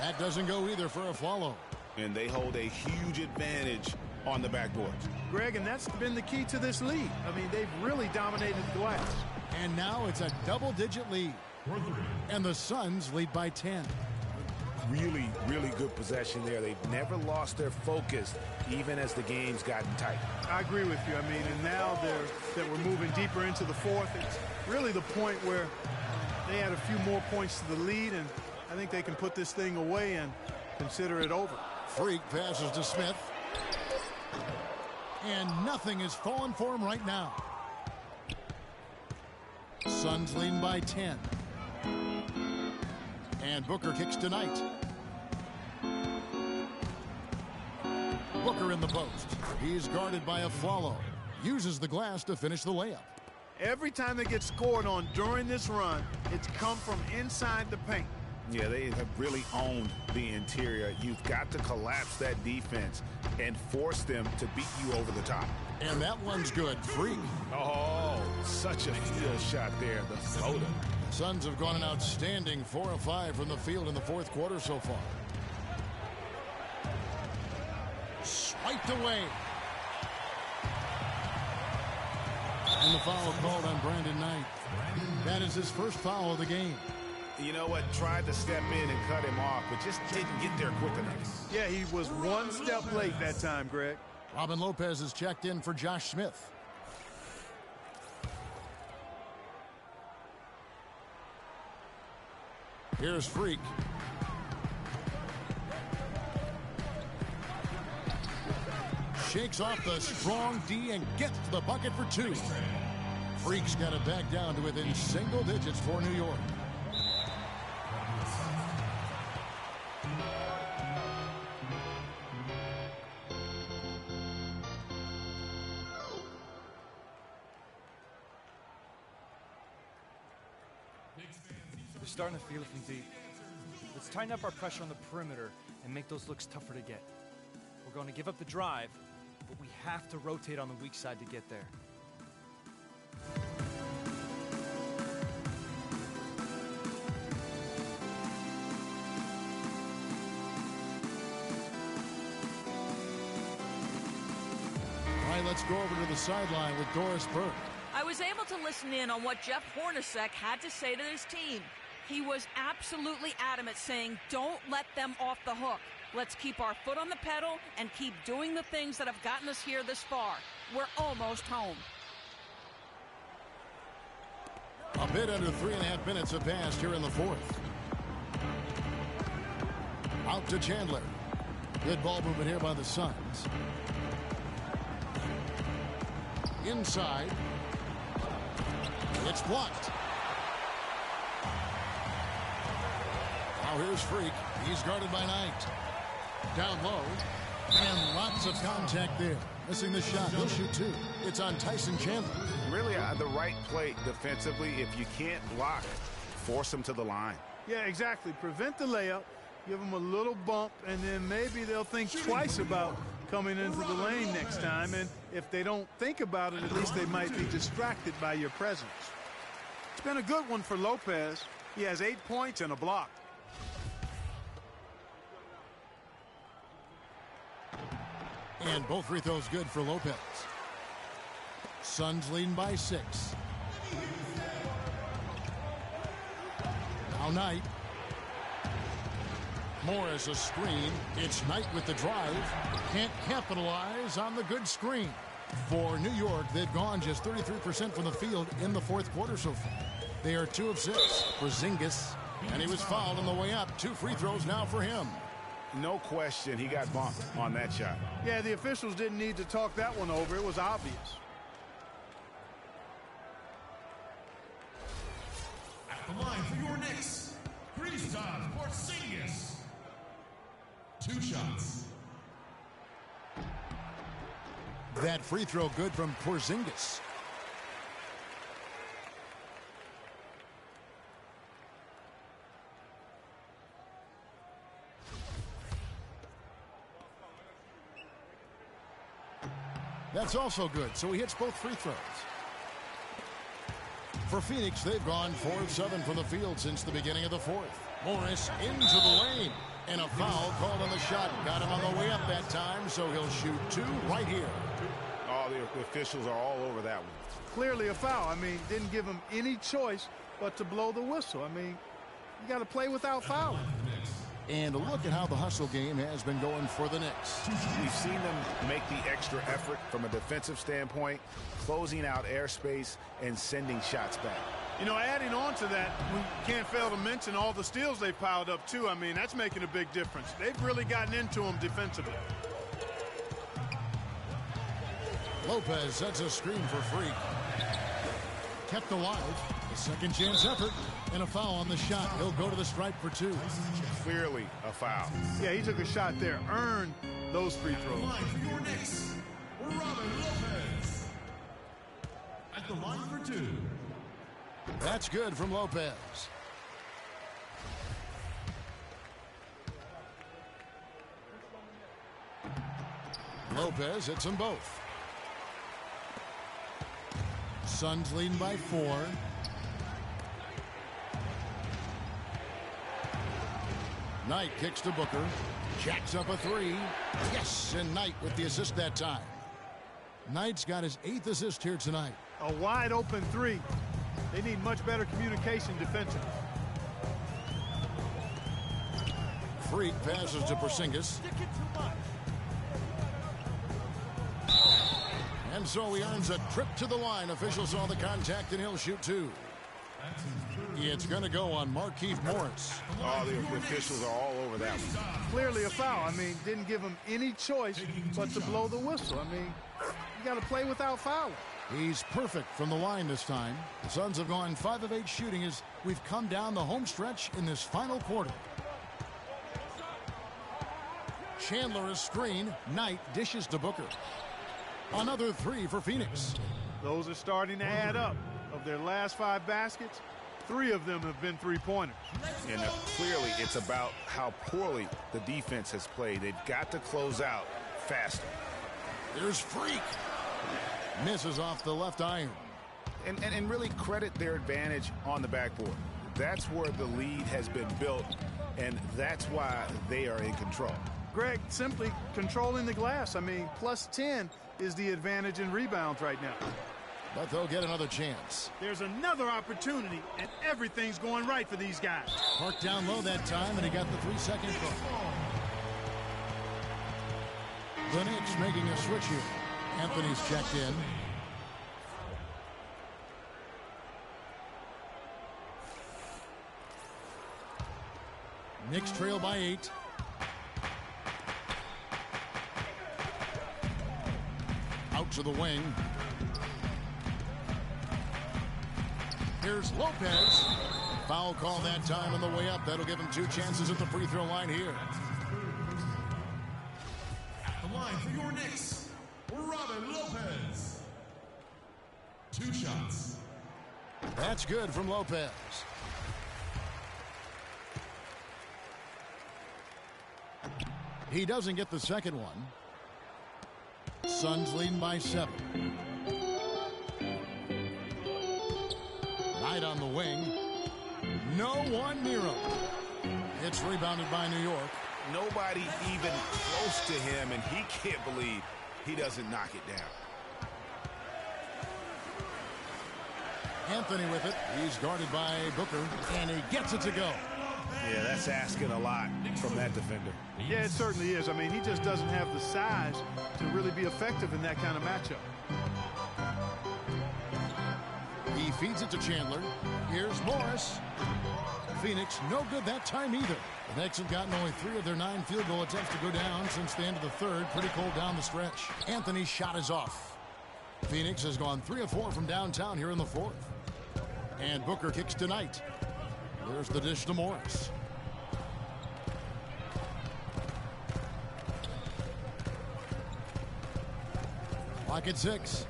That doesn't go either for a follow. And they hold a huge advantage on the backboards. Greg, and that's been the key to this lead. I mean, they've really dominated the glass. And now it's a double-digit lead. And the Suns lead by 10. Really, really good possession there. They've never lost their focus, even as the game's gotten tight. I agree with you. I mean, and now that we're moving deeper into the fourth, it's really the point where they add a few more points to the lead, and I think they can put this thing away and consider it over. Freak passes to Smith. And nothing is falling for him right now. Suns leading by 10. And Booker kicks to Knight. Booker in the post. He's guarded by a Flello. Uses the glass to finish the layup. Every time they get scored on during this run, it's come from inside the paint. Yeah, they have really owned the interior. You've got to collapse that defense and force them to beat you over the top. And that one's good. Freak. Oh, such a heel shot there. The floater. Suns have gone an outstanding 4 of 5 from the field in the fourth quarter so far. Swiped away. And the foul called on Brandon Knight. That is his first foul of the game. You know what? Tried to step in and cut him off, but just didn't get there quick enough. Yeah, he was one step late that time, Greg. Robin Lopez is checked in for Josh Smith. Here's Freak. Shakes off the strong D and gets to the bucket for 2. Freak's got it back down to within single digits for New York. We're starting to feel it from deep. Let's tighten up our pressure on the perimeter and make those looks tougher to get. We're going to give up the drive, but we have to rotate on the weak side to get there. All right, let's go over to the sideline with Doris Burke. I was able to listen in on what Jeff Hornacek had to say to his team. He was absolutely adamant, saying, don't let them off the hook. Let's keep our foot on the pedal and keep doing the things that have gotten us here this far. We're almost home. A bit under 3.5 minutes have passed here in the fourth. Out to Chandler. Good ball movement here by the Suns. Inside. It's blocked. Now here's Freak. He's guarded by Knight. Down low. And lots of contact there. Missing the shot. He'll shoot 2. It's on Tyson Chandler. Really the right play defensively. If you can't block, force them to the line. Yeah, exactly. Prevent the layup. Give them a little bump, and then maybe they'll think twice about coming into the lane next time. And if they don't think about it, at least they might be distracted by your presence. It's been a good one for Lopez. He has 8 points and a block. And both free throws good for Lopez. Suns leading by 6. Now Knight. Morris a screen. It's Knight with the drive. Can't capitalize on the good screen. For New York, they've gone just 33% from the field in the fourth quarter so far. They are 2 of 6 for Porzingis. And he was fouled on the way up. 2 free throws now for him. No question he got bumped on that shot. Yeah, the officials didn't need to talk that one over. It was obvious. At the line for your Knicks, Kristaps Porzingis. 2 shots. That free throw good from Porzingis. That's also good, so he hits both free throws. For Phoenix, they've gone 4 of 7 from the field since the beginning of the fourth. Morris into the lane. And a foul called on the shot. Got him on the way up that time, so he'll shoot 2 right here. Oh, the officials are all over that one. Clearly a foul. I mean, didn't give him any choice but to blow the whistle. I mean, you got to play without fouling. And look at how the hustle game has been going for the Knicks. We've seen them make the extra effort from a defensive standpoint, closing out airspace and sending shots back. You know, adding on to that, we can't fail to mention all the steals they've piled up, too. I mean, that's making a big difference. They've really gotten into them defensively. Lopez sets a screen for Freak. Kept alive. A second chance effort. And a foul on the shot. He'll go to the stripe for 2. Clearly a foul. Yeah, he took a shot there. Earned those free throws. At the line for your Knicks, Robin Lopez. At the line for 2. That's good from Lopez. Lopez hits them both. Suns leading by 4. Knight kicks to Booker. Jacks up a 3. Yes, and Knight with the assist that time. Knight's got his 8th assist here tonight. A wide open 3. They need much better communication defensively. Freak passes to Porzingis. And so he earns a trip to the line. Officials saw the contact, and he'll shoot 2. It's going to go on Markieff Morris. Oh, the officials are all over that one. Clearly a foul. I mean, didn't give him any choice but to blow the whistle. I mean, you got to play without fouling. He's perfect from the line this time. The Suns have gone 5 of 8 shooting as we've come down the home stretch in this final quarter. Chandler is screen. Knight dishes to Booker. Another 3 for Phoenix. Those are starting to add up. Of their last 5 baskets, 3 of them have been 3-pointers. And clearly it's about how poorly the defense has played. They've got to close out faster. There's Freak. Misses off the left iron. And really credit their advantage on the backboard. That's where the lead has been built, and that's why they are in control. Greg, simply controlling the glass. I mean, plus 10 is the advantage in rebounds right now. But they'll get another chance. There's another opportunity, and everything's going right for these guys. Parked down low that time, and he got the 3-second bump. The Knicks making a switch here. Anthony's checked in. Knicks trail by 8. Out to the wing. Here's Lopez. Foul call that time on the way up. That'll give him 2 chances at the free throw line here. At the line for your Knicks, Robin Lopez. 2 shots. That's good from Lopez. He doesn't get the second one. Suns leading by 7. Knight on the wing. No one near him. It's rebounded by New York. nobody even close to him, and he can't believe he doesn't knock it down. Anthony with it. He's guarded by Booker, and he gets it to go. Yeah, that's asking a lot from that defender. Yeah, it certainly is. I mean, he just doesn't have the size to really be effective in that kind of matchup. He feeds it to Chandler. Here's Morris. Phoenix no good that time either. The Knicks have gotten only 3 of their 9 field goal attempts to go down since the end of the third. Pretty cold down the stretch. Anthony's shot is off. Phoenix has gone 3 of 4 from downtown here in the fourth. And Booker kicks tonight. There's the dish to Morris. Clock at 6.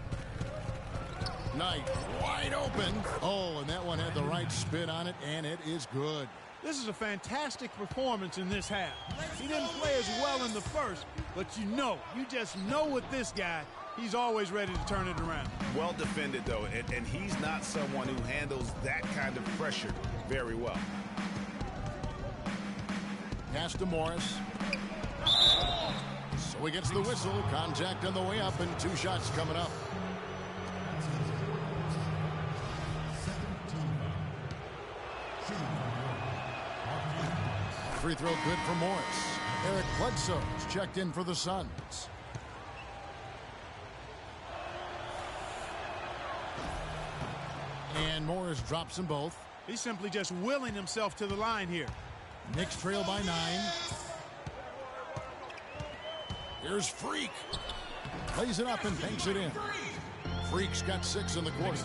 Knight wide open. Oh, and that one had the right spin on it, and it is good. This is a fantastic performance in this half. He didn't play as well in the first, but you just know with this guy, he's always ready to turn it around. Well defended, though, and he's not someone who handles that kind of pressure very well. Pass to Morris. So he gets the whistle. Contact on the way up, and 2 shots coming up. Free throw good for Morris. Eric Bledsoe's checked in for the Suns. And Morris drops them both. He's simply just willing himself to the line here. Knicks trail by 9. Here's Freak. Plays it up and banks it in. Freak's got 6 in the quarter.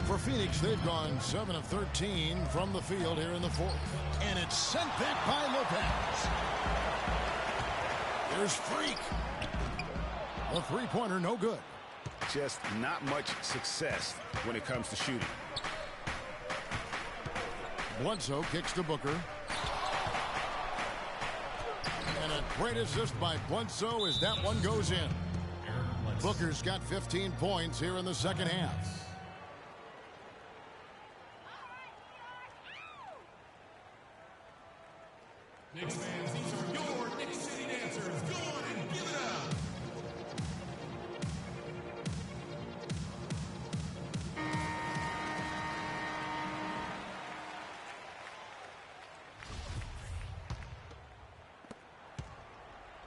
For Phoenix, they've gone 7 of 13 from the field here in the fourth. And it's sent back by Lopez. There's Freak. The three-pointer no good. Just not much success when it comes to shooting. Bledsoe kicks to Booker. And a great assist by Bledsoe as that one goes in. Booker's got 15 points here in the second half. Knicks fans, these are your Knicks City dancers. Go on and give it up.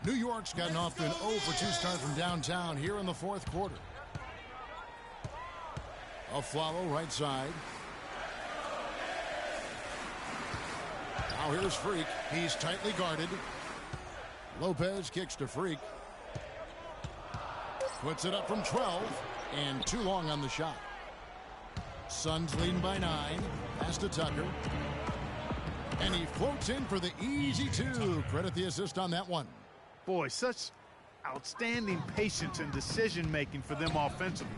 New York's gotten off to an 0-for-2 start from downtown here in the fourth quarter. Afflalo right side. Now here's Freak. He's tightly guarded. Lopez kicks to Freak. Puts it up from 12. And too long on the shot. Suns leading by 9. Pass to Tucker. And he floats in for the easy 2. Credit the assist on that one. Boy, such outstanding patience and decision-making for them offensively.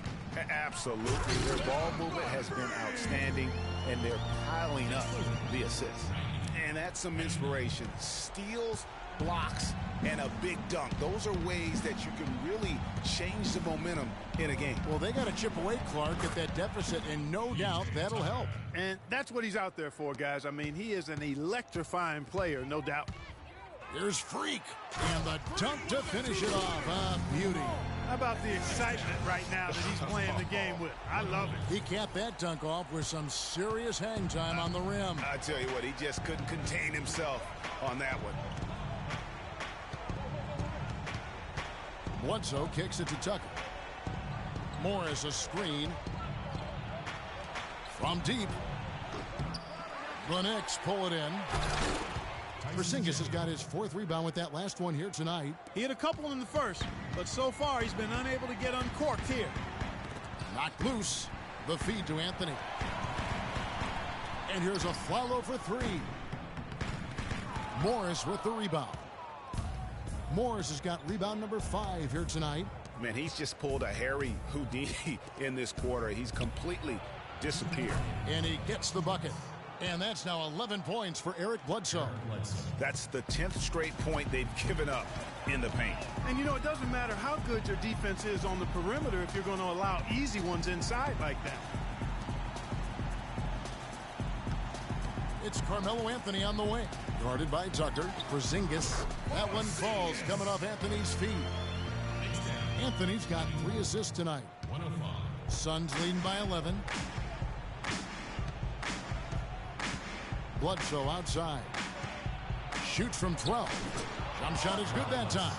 Absolutely. Their ball movement has been outstanding, and they're piling up the assists. And that's some inspiration. Steals, blocks, and a big dunk. Those are ways that you can really change the momentum in a game. Well, they got to chip away, Clark, at that deficit, and no doubt that'll help. And that's what he's out there for, guys. I mean, he is an electrifying player, no doubt. Here's Freak, and the dunk to finish it off. Ah, beauty. How about the excitement right now that he's playing the game with? I love it. He capped that dunk off with some serious hang time on the rim. I tell you what, he just couldn't contain himself on that one. Bledsoe kicks it to Tucker. Morris a screen. From deep. The Knicks pull it in. Porzingis has got his 4th rebound with that last one here tonight. He had a couple in the first, but so far he's been unable to get uncorked here. Knocked loose. The feed to Anthony. And here's a Afflalo for 3. Morris with the rebound. Morris has got rebound number 5 here tonight. Man, he's just pulled a Harry Houdini in this quarter. He's completely disappeared. And he gets the bucket. And that's now 11 points for Eric Bledsoe. That's the 10th straight point they've given up in the paint. And, you know, it doesn't matter how good your defense is on the perimeter if you're going to allow easy ones inside like that. It's Carmelo Anthony on the wing. Guarded by Tucker. Porzingis. That one falls coming off Anthony's feet. Anthony's got 3 assists tonight. Suns leading by 11. Bledsoe outside. Shoots from 12. Jump shot is good that time.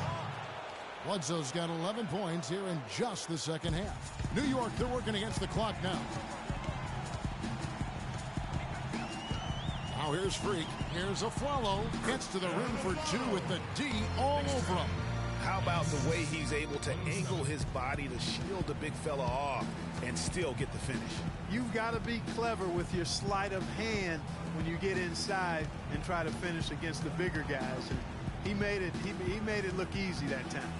Bledsoe's got 11 points here in just the second half. New York, they're working against the clock now. Now here's Freak. Here's Afflalo. Gets to the rim for 2 with the D all over him. How about the way he's able to angle his body to shield the big fella off and still get the finish? You've got to be clever with your sleight of hand when you get inside and try to finish against the bigger guys. And he made it look easy that time.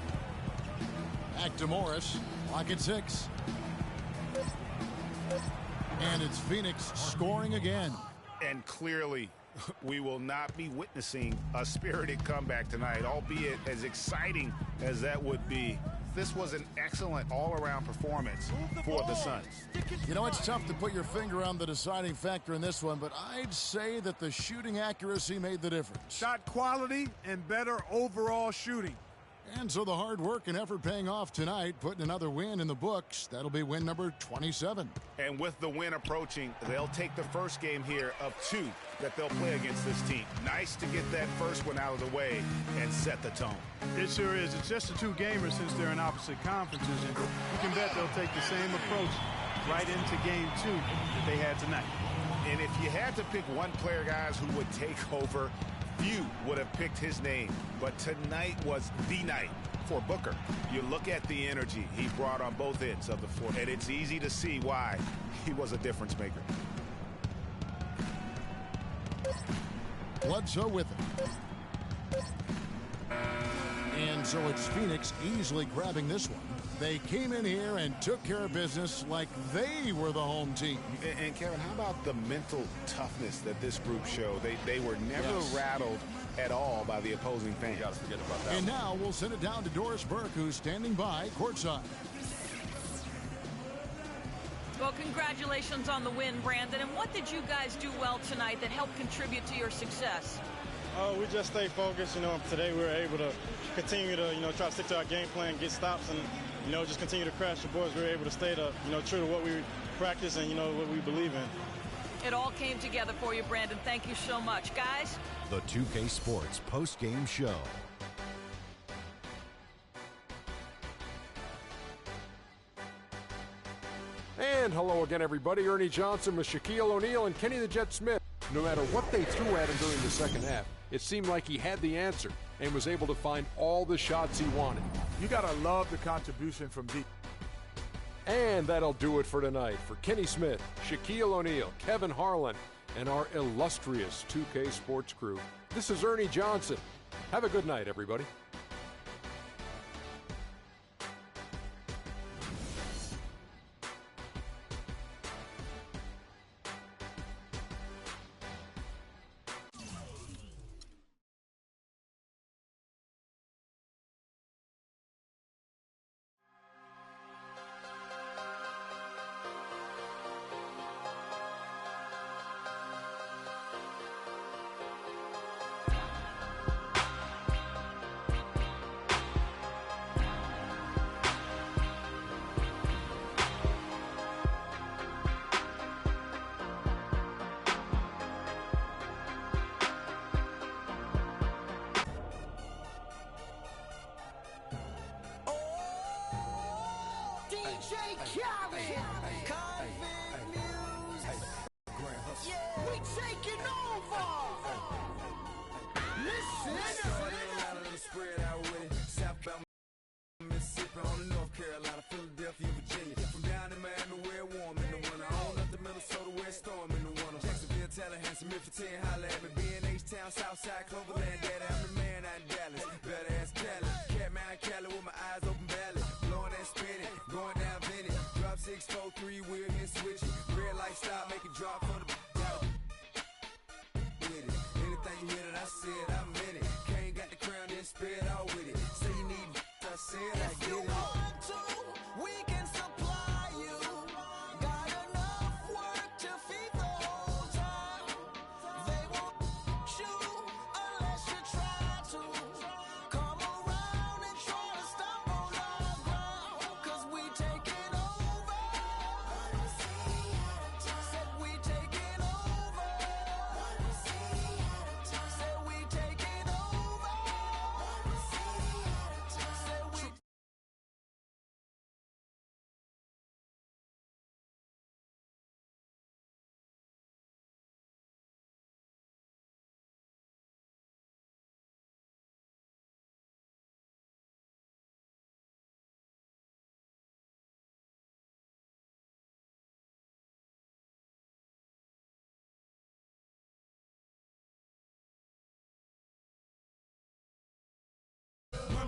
Back to Morris. Clock at 6. And it's Phoenix scoring again. And clearly, we will not be witnessing a spirited comeback tonight, albeit as exciting as that would be. This was an excellent all-around performance for the Suns. You know, it's tough to put your finger on the deciding factor in this one, but I'd say that the shooting accuracy made the difference. Shot quality and better overall shooting. And so the hard work and effort paying off tonight, putting another win in the books. That'll be win number 27. And with the win approaching, they'll take the first game here of 2 that they'll play against this team. Nice to get that first one out of the way and set the tone. It sure is. It's just a 2-gamer since they're in opposite conferences, and you can bet they'll take the same approach right into game 2 that they had tonight. And if you had to pick one player, guys, who would take over, few would have picked his name, but tonight was the night for Booker. You look at the energy he brought on both ends of the floor, and it's easy to see why he was a difference maker. Bledsoe with it. And so it's Phoenix easily grabbing this one. They came in here and took care of business like they were the home team. And Kevin, how about the mental toughness that this group showed? They were never rattled at all by the opposing fans. You gotta forget about that. And now we'll send it down to Doris Burke, who's standing by courtside. Well, congratulations on the win, Brandon. And what did you guys do well tonight that helped contribute to your success? We just stayed focused. Today we were able to continue to, try to stick to our game plan, get stops, and, just continue to crash the boards. We were able to stay to, true to what we practice and, what we believe in. It all came together for you, Brandon. Thank you so much. Guys? The 2K Sports post-game show. And hello again, everybody. Ernie Johnson with Shaquille O'Neal and Kenny the Jet Smith. No matter what they threw at him during the second half, it seemed like he had the answer and was able to find all the shots he wanted. You got to love the contribution from deep. And that'll do it for tonight. For Kenny Smith, Shaquille O'Neal, Kevin Harlan, and our illustrious 2K Sports crew, this is Ernie Johnson. Have a good night, everybody.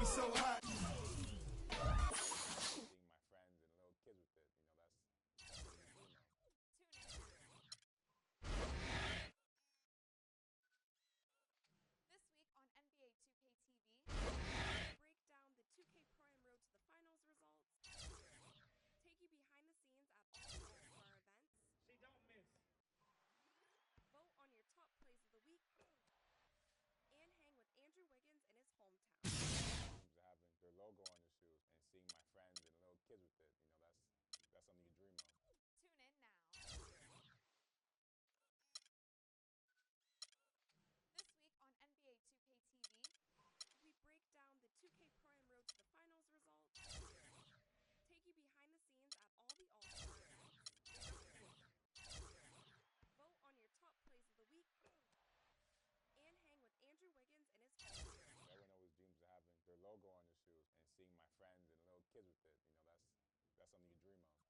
be so hot. Seeing my friends and little kids with it, you know, that's something you dream of. Tune in. This week on NBA 2K TV, we break down the 2K Prime Road to the Finals results, take you behind the scenes at all the All-Star events. She don't miss. Vote on your top plays of the week, and hang with Andrew Wiggins in his hometown. Teams having their logo on their shoes and seeing my friends and little kids with it, you know, that's something you dream of. Tune in now. This week on NBA 2K TV, we break down the 2K Prime Road to the Finals results, take you behind the scenes at all the All-Star events, vote on your top plays of the week, and hang with Andrew Wiggins in his hometown. Everyone always dreams of having their logo on their shoes and seeing my friends and little kids with it, you know, that's something you dream of.